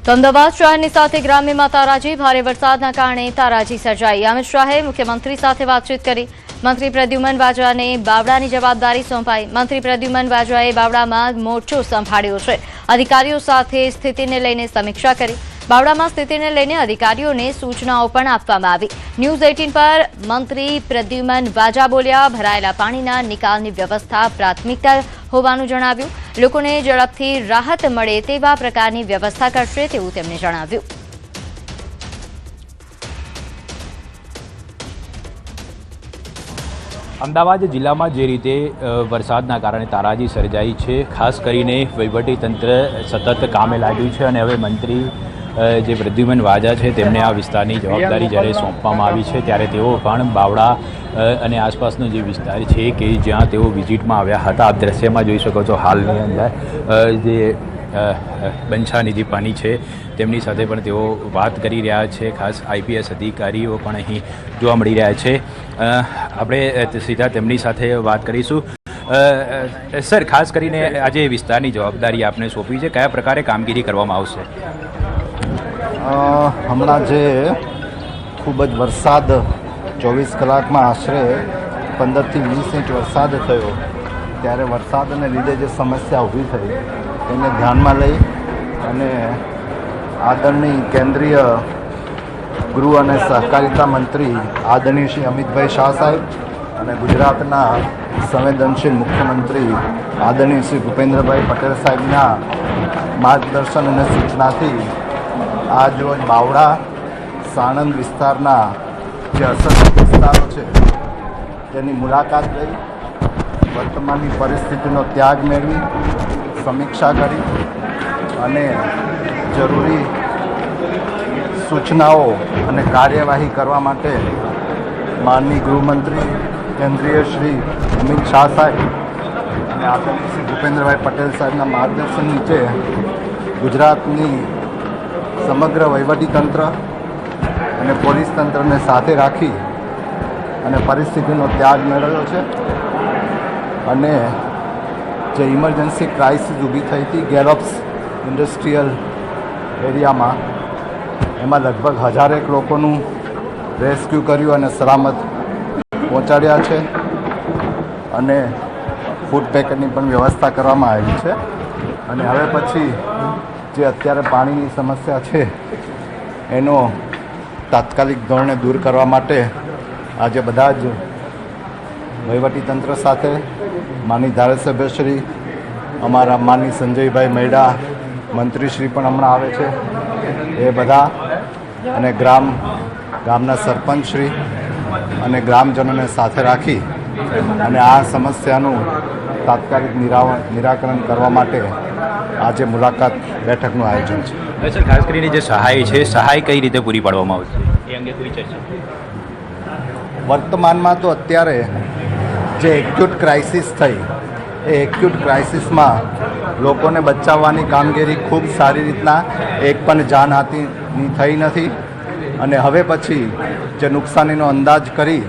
તો અમદાવાદ શહેરની સાથે ગ્રામ્યમાં તારાજી ભારે વરસાદના કારણે તારાજી સર્જાઈ। અમિત શાહે મુખ્યમંત્રી સાથે વાતચીત કરી। મંત્રી પ્રદ્યુમન વાજાને બાવળાની જવાબદારી સોંપાઈ। મંત્રી પ્રદ્યુમન વાજાએ બાવળામાં મોરચો સંભાળ્યો છે। અધિકારીઓ સાથે સ્થિતિને લઈને સમીક્ષા કરી। બાવળામાં સ્થિતિને લઈને અધિકારીઓને સૂચનાઓ પણ આપવામાં આવી। ન્યૂઝ 18 પર મંત્રી પ્રદ્યુમન વાજા બોલ્યા। ભરાયેલા પાણીના નિકાલની વ્યવસ્થા પ્રાથમિકતા હોવાનું જણાવ્યું। લોકોને ઝડપથી રાહત મળે તેવા પ્રકારની વ્યવસ્થા કરશે તેવું તેમણે જણાવ્યું। અમદાવાદ જિલ્લામાં જે રીતે વરસાદના કારણે તારાજી સર્જાઈ છે, ખાસ કરીને વહીવટીતંત્ર સતત કામે લાગ્યું છે અને હવે મંત્રી જે પ્રદ્યુમન વાજા છે તેમને આ વિસ્તારની જવાબદારી જ્યારે સોંપવામાં આવી છે ત્યારે તેઓ પણ બાવળા અને આસપાસનો જે વિસ્તાર છે કે જ્યાં તેઓ વિઝિટમાં આવ્યા હતા, આપ દ્રશ્યમાં જોઈ શકો છો હાલની અંદર જે બંછાનિધિ પાની છે તેમની સાથે પણ તેઓ વાત કરી રહ્યા છે। ખાસ આઈપીએસ અધિકારીઓ પણ અહીં જોવા મળી રહ્યા છે। આપણે સીધા તેમની સાથે વાત કરીશું। સર, ખાસ કરીને આજે વિસ્તારની જવાબદારી આપને સોંપી છે, કયા પ્રકારે કામગીરી કરવામાં આવશે? હમણાં જે ખૂબ જ વરસાદ 24 કલાકમાં આશરે 15 થી 20 ઇંચ વરસાદ થયો, ત્યારે વરસાદને લીધે જે સમસ્યા ઊભી થઈ તેને ધ્યાનમાં લઈ અને આદરણીય કેન્દ્રીય ગૃહ અને સહકારિતા મંત્રી આદરણીય શ્રી અમિતભાઈ શાહ સાહેબ અને ગુજરાતના સંવેદનશીલ મુખ્યમંત્રી આદરણીય શ્રી ભૂપેન્દ્રભાઈ પટેલ સાહેબના માર્ગદર્શન અને સૂચનાથી આજરોજ બાવળા સાણંદ વિસ્તારના જે અસરગ્રસ્ત વિસ્તારો છે તેની મુલાકાત લઈ વર્તમાનની પરિસ્થિતિનો ત્યાગ મેળવી સમીક્ષા કરી અને જરૂરી સૂચનાઓ અને કાર્યવાહી કરવા માટે માનનીય ગૃહમંત્રી કેન્દ્રીય શ્રી અમિત શાહ સાહેબ અને આદરણીય શ્રી ભૂપેન્દ્રભાઈ પટેલ સાહેબના માર્ગદર્શન નીચે ગુજરાતની સમગ્ર વહીવટીતંત્ર અને પોલીસ તંત્રને સાથે રાખી અને પરિસ્થિતિનો ત્યાગ મેળવ્યો છે અને જે ઇમરજન્સી ક્રાઇસિસ ઊભી થઈ હતી ગેલોપ્સ ઇન્ડસ્ટ્રીયલ એરિયામાં, એમાં લગભગ 1000 લોકોનું રેસ્ક્યુ કર્યું અને સલામત પહોંચાડ્યા છે અને ફૂડ પેકેટની પણ વ્યવસ્થા કરવામાં આવી છે। અને હવે પછી જે અત્યારે પાણીની સમસ્યા છે એનો તાત્કાલિક ધોરણે દૂર કરવા માટે આજે બધા જ વહીવટીતંત્ર સાથે માનનીય ધારાસભ્યશ્રી, અમારા માનનીય સંજયભાઈ મૈડા મંત્રીશ્રી પણ હમણાં આવે છે, એ બધા અને ગામના સરપંચશ્રી અને ગ્રામજનોને સાથે રાખી અને આ સમસ્યાનું તાત્કાલિક નિરાકરણ કરવા માટે આજે મુલાકાત બેઠકનું આયોજન છે। સર, ખાસ કરીને જે સહાય છે, સહાય કઈ રીતે પૂરી પાડવામાં આવશે એ અંગે કોઈ ચર્ચા? વર્તમાનમાં તો અત્યારે જે એક્યુટ ક્રાઇસિસ થઈ એ એક્યુટ ક્રાઇસિસમાં લોકોને બચાવવાની કામગીરી ખૂબ સારી રીતના એક પણ જાનહાનિ થઈ નથી અને હવે પછી જે નુકસાનીનો અંદાજ કરી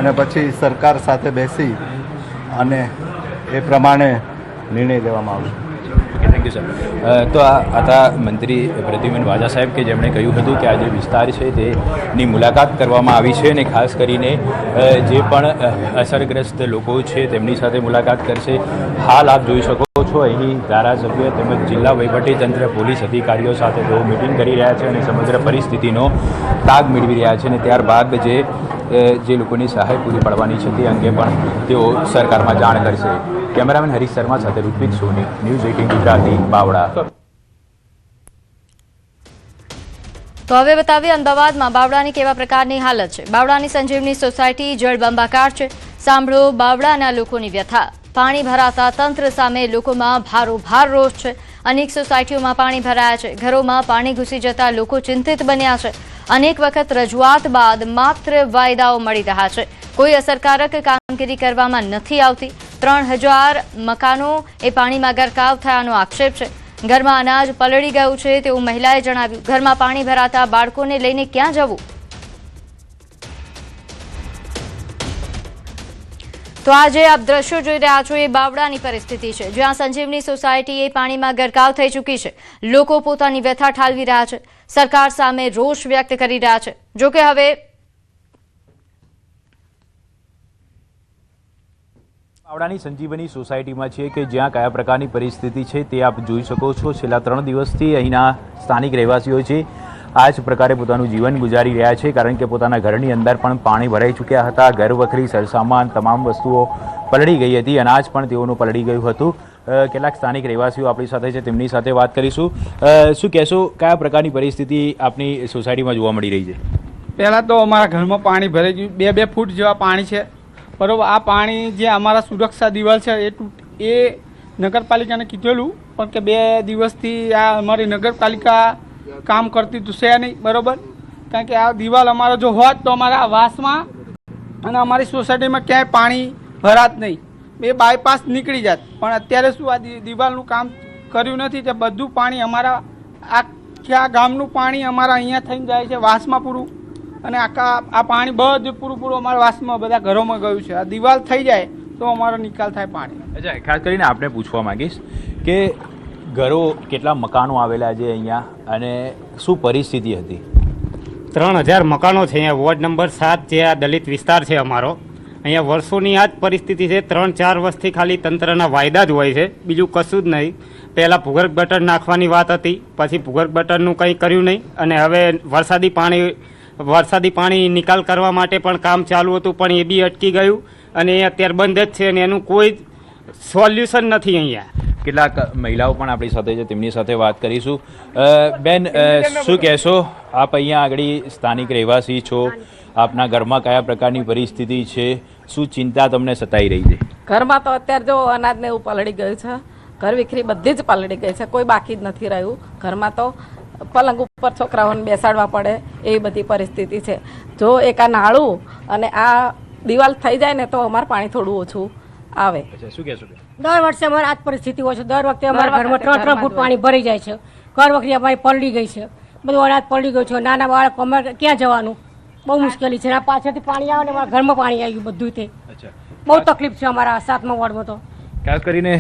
અને પછી સરકાર સાથે બેસી અને એ પ્રમાણે નિર્ણય લેવામાં આવશે। Thank you sir. તો આ હતા મંત્રી પ્રદ્યુમન વાજા સાહેબ કે જેમણે કહ્યું હતું કે આ જે વિસ્તાર છે તેની મુલાકાત કરવામાં આવી છે અને ખાસ કરીને જે પણ અસરગ્રસ્ત લોકો છે તેમની સાથે મુલાકાત કરશે। હાલ આપ જોઈ શકો છો અહીં ધારાસભ્ય તેમજ જિલ્લા વહીવટીતંત્ર પોલીસ અધિકારીઓ સાથે તેઓ મિટિંગ કરી રહ્યા છે અને સમગ્ર પરિસ્થિતિનો તાગ મેળવી રહ્યા છે અને ત્યારબાદ જે લોકોની સહાય પૂરી પાડવાની છે તે અંગે પણ તેઓ સરકારમાં જાણ કરશે। કેમેરામેન હરીશ શર્મા સાથે ઋત્વિક સોની, ન્યૂઝ 18 ગુજરાતી, બાવળા। તો હવે બતાવીએ અમદાવાદમાં બાવળાની કેવા પ્રકારની હાલત છે। બાવળાની સંજીવની સોસાયટી જળબંબાકાર છે। સાંભળો બાવળાના લોકોની વ્યથા। પાણી ભરાતા તંત્ર સામે લોકોમાં ભારોભાર રોષ છે। અનેક સોસાયટીઓમાં પાણી ભરાયા છે। ઘરોમાં પાણી ઘૂસી જતા લોકો ચિંતિત બન્યા છે। અનેક વખત રજૂઆત બાદ માત્ર વાયદાઓ મળી રહ્યા છે। કોઈ અસરકારક કામગીરી કરવામાં નથી આવતી। 3000 મકાનો એ પાણીમાં ગરકાવ થયાનો આક્ષેપ છે। ઘરમાં અનાજ પલળી ગયું છે તેવું મહિલાએ જણાવ્યું। ઘરમાં પાણી ભરાતા બાળકોને લઈને ક્યાં જવું? તો આજે આપ દ્રશ્યો જોઈ રહ્યા છો એ બાવળાની પરિસ્થિતિ છે, જ્યાં સંજીવની સોસાયટી એ પાણીમાં ગરકાવ થઈ ચૂકી છે. લોકો પોતાની વ્યથા ઠાલવી રહ્યા છે, સરકાર સામે રોષ વ્યક્ત કરી રહ્યા છે. જોકે હવે બાવળાની સંજીવની સોસાયટીમાં છે કે જ્યાં કયા પ્રકારની પરિસ્થિતિ છે તે આપ જોઈ શકો છો. છેલ્લા 3 દિવસથી અહીંના સ્થાનિક રહેવાસીઓ છે આ જ પ્રકારે પોતાનું જીવન ગુજારી રહ્યા છે, કારણ કે પોતાના ઘરની અંદર પણ પાણી ભરાઈ ચૂક્યા હતા. ઘર વખરી સરસામાન તમામ વસ્તુઓ પલળી ગઈ હતી, અનાજ પણ તેઓનું પલળી ગયું હતું. કેટલાક સ્થાનિક રહેવાસીઓ આપણી સાથે છે, તેમની સાથે વાત કરીશું. શું કહેશો, કયા પ્રકારની પરિસ્થિતિ આપની સોસાયટીમાં જોવા મળી રહી છે? પહેલાં તો અમારા ઘરમાં પાણી ભરાઈ ગયું, 2-2 ફૂટ જેવા પાણી છે, બરાબર. આ પાણી જે અમારા સુરક્ષા દિવાલ છે એ નગરપાલિકાને કીધેલું, પણ કે 2 દિવસથી આ અમારી નગરપાલિકા કામ કરતી તો છે નહીં, બરાબર. કારણ કે આ દિવાલ અમારો જો હોત તો અમારા વાસમાં અને અમારી સોસાયટીમાં ક્યાંય પાણી ભરાત નહીં, એ બાયપાસ નીકળી જાત. પણ અત્યારે શું આ દિવાલનું કામ કર્યું નથી, તે બધું પાણી અમારા આખા ગામનું પાણી અમારા અહીંયા થઈને જાય છે વાસમાં પૂરું, અને આ પાણી બધું પૂરું અમારા વાસમાં બધા ઘરોમાં ગયું છે. આ દિવાલ થઈ જાય તો અમારો નિકાલ થાય પાણી. અચ્છા, ખાસ કરીને આપણે પૂછવા માંગીશ કે ઘરો કેટલા મકાનો આવેલા છે અહીંયા અને શું પરિસ્થિતિ હતી? 3000 મકાનો છે અહીંયા. વોર્ડ નંબર 7 જે આ દલિત વિસ્તાર છે અમારો, અહીંયા વર્ષોની આ જ પરિસ્થિતિ છે. 3-4 વર્ષથી ખાલી તંત્રના વાયદા જ હોય છે, બીજું કશું જ નહીં. પહેલાં ભૂગર્ભ ગટર નાખવાની વાત હતી, પછી ભૂગર્ભ ગટરનું કંઈ કર્યું નહીં, અને હવે વરસાદી પાણી નિકાલ કરવા માટે પણ કામ ચાલુ હતું, પણ એ બી અટકી ગયું અને એ અત્યારે બંધ જ છે અને એનું કોઈ સોલ્યુશન નથી અહીંયા. કેટલાક મહિલાઓ પણ આપણી સાથે છે, તેમની સાથે વાત કરીશું. બેન, શું કહેશો, આપ અહીંયા આગળ સ્થાનિક રહેવાસી છો, આપના ઘરમાં કયા પ્રકારની પરિસ્થિતિ છે, શું ચિંતા તમને સતાઈ રહી છે? ઘરમાં તો અત્યારે જો અનાજને એવું પલળી ગયું છે, ઘર વિખરી બધી જ પલળી ગઈ છે, કોઈ બાકી જ નથી રહ્યું. ઘરમાં તો પલંગ ઉપર છોકરાઓને બેસાડવા પડે એવી બધી પરિસ્થિતિ છે. જો એક આ નાળું અને આ દિવાલ થઈ જાય ને તો અમારે પાણી થોડું ઓછું આવે. શું કહેશો? દર વર્ષે અમારે આ જ પરિસ્થિતિ હોય છે. દર વખતે અમારા ઘરમાં 3-3 ફૂટ પાણી ભરી જાય છે. ઘર વખતે અમારી પલળી ગઈ છે, બધું અનાજ પલળી ગયું છે. નાના બાળકો અમારે ક્યાં જવાનું, બહુ મુશ્કેલી છે. આ પાછળથી પાણી આવે ને અમારા ઘરમાં પાણી આવી ગયું બધું. તે બહુ તકલીફ છે અમારા 7મા વોર્ડમાં. તો ખાસ કરીને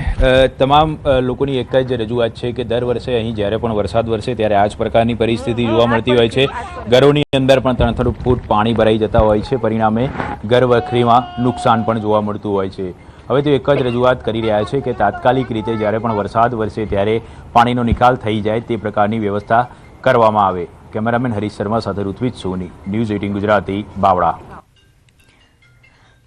તમામ લોકોની એક જ રજૂઆત છે કે દર વર્ષે અહીં જ્યારે પણ વરસાદ વરસે ત્યારે આ જ પ્રકારની પરિસ્થિતિ જોવા મળતી હોય છે. ઘરોની અંદર પણ 3-3 ફૂટ પાણી ભરાઈ જતા હોય છે, પરિણામે ઘર વખરીમાં નુકસાન પણ જોવા મળતું હોય છે. હવે તો એક જ રજૂઆત કરી રહ્યા છે કે તાત્કાલિક રીતે જ્યારે પણ વરસાદ વરસે ત્યારે પાણીનો નિકાલ થઈ જાય તે પ્રકારની વ્યવસ્થા કરવામાં આવે. કેમેરામેન હરીશ શર્મા સાથે ઋત્વિજ સોની, ન્યૂઝ 18 ગુજરાતી, બાવળા.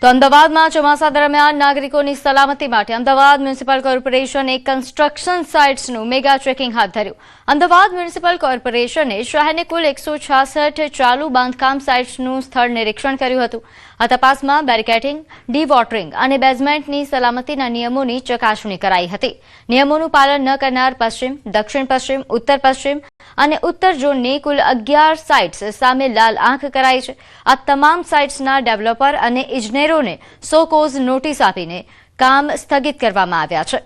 તો અમદાવાદમાં ચોમાસા દરમિયાન નાગરિકોની સલામતી માટે અમદાવાદ મ્યુનિસિપલ કોર્પોરેશને કન્સ્ટ્રક્શન સાઇટ્સનું મેગા ચેકિંગ હાથ ધર્યું. અમદાવાદ મ્યુનિસિપલ કોર્પોરેશને શહેરની કુલ 166 ચાલુ બાંધકામ સાઇટ્સનું સ્થળ નિરીક્ષણ કર્યું હતું. આ તપાસમાં બેરિકેડિંગ, ડી-વોટરિંગ અને બેઝમેન્ટની સલામતીના નિયમોની ચકાસણી કરાઈ હતી. નિયમોનું પાલન ન કરનાર પશ્ચિમ, દક્ષિણ પશ્ચિમ, ઉત્તર પશ્ચિમ અને ઉત્તર ઝોનની કુલ 11 સાઇટ્સ સામે લાલ આંખ કરાઈ છે. આ તમામ સાઇટ્સના ડેવલપર અને ઇજનેરોને સો કોઝ નોટિસ આપીને કામ સ્થગિત કરવામાં આવ્યા છે.